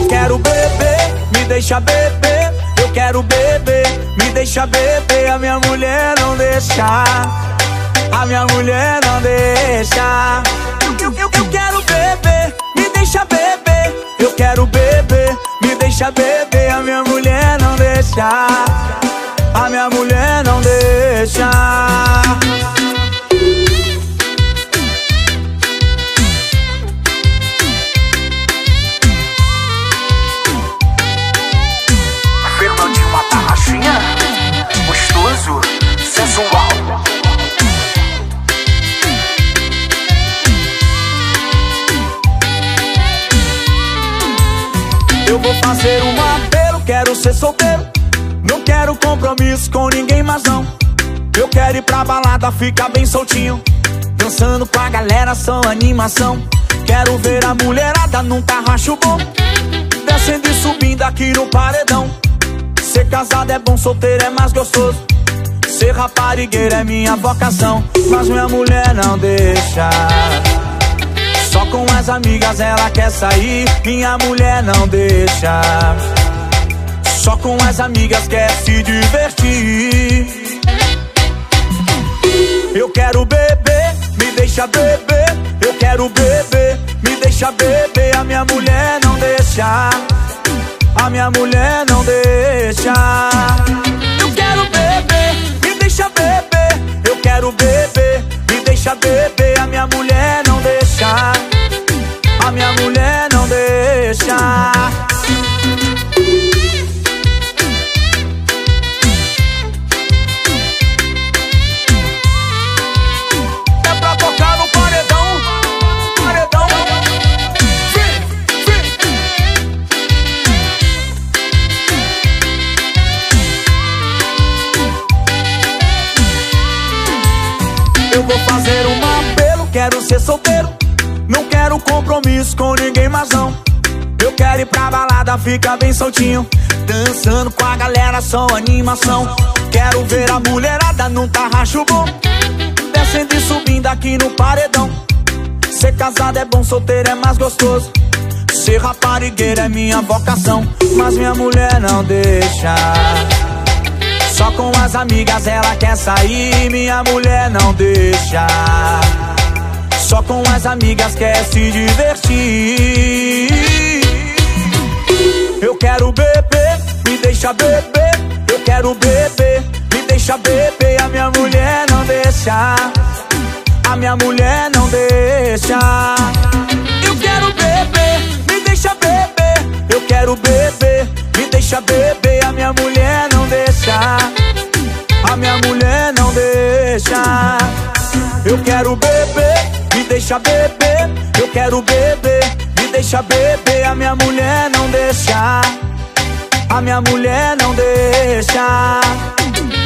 quero beber, me deixa beber. Eu quero beber, me deixa beber. A minha mulher não deixa, a minha mulher não deixa. Eu quero beber, me deixa beber. Eu quero beber, me deixa beber. A minha mulher não deixa, a minha mulher não deixa. Fernandinho, uma tarraxinha, gostoso, sensual. Eu vou fazer um apelo, quero ser solteiro. Não quero compromisso com ninguém, mas não. Eu quero ir pra balada, ficar bem soltinho, dançando com a galera, só animação. Quero ver a mulherada num tarraxo bom, descendo e subindo aqui no paredão. Ser casado é bom, solteiro é mais gostoso. Ser raparigueiro é minha vocação. Mas minha mulher não deixa, só com as amigas ela quer sair. Minha mulher não deixa, só com as amigas quer se divertir. Eu quero beber, me deixa beber. Eu quero beber, me deixa beber. A minha mulher não deixa, a minha mulher não deixa. Eu quero beber, me deixa beber. Eu quero beber, me deixa beber. A minha mulher não deixa, a minha mulher não deixa. É pra tocar no paredão, paredão. Eu vou fazer um apelo, quero ser solteiro. Não quero compromisso com ninguém, mas não. Eu quero ir pra balada, ficar bem soltinho, dançando com a galera, só animação. Quero ver a mulherada num tarraxo bom, descendo e subindo aqui no paredão. Ser casado é bom, solteiro é mais gostoso. Ser raparigueiro é minha vocação. Mas minha mulher não deixa, só com as amigas ela quer sair. Minha mulher não deixa, só com as amigas quer se divertir. Eu quero beber, me deixa beber. Eu quero beber, me deixa beber. A minha mulher não deixa, a minha mulher não deixa. Eu quero beber, me deixa beber. Eu quero beber, me deixa beber. A minha mulher não deixa, a minha mulher não deixa. Eu quero beber, me deixa beber. Eu quero beber, me deixa beber. A minha mulher não deixa, a minha mulher não deixa.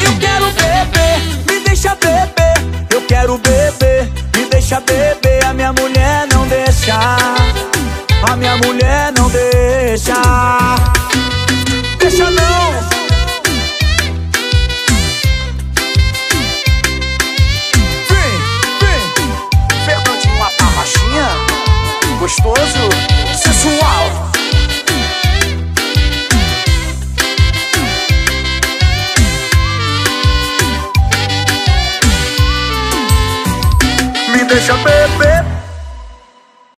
Eu quero beber, me deixa beber. Eu quero beber, me deixa beber. A minha mulher não deixa, a minha mulher não deixa. Deixa não. Gostoso, sensual. Me deixa beber,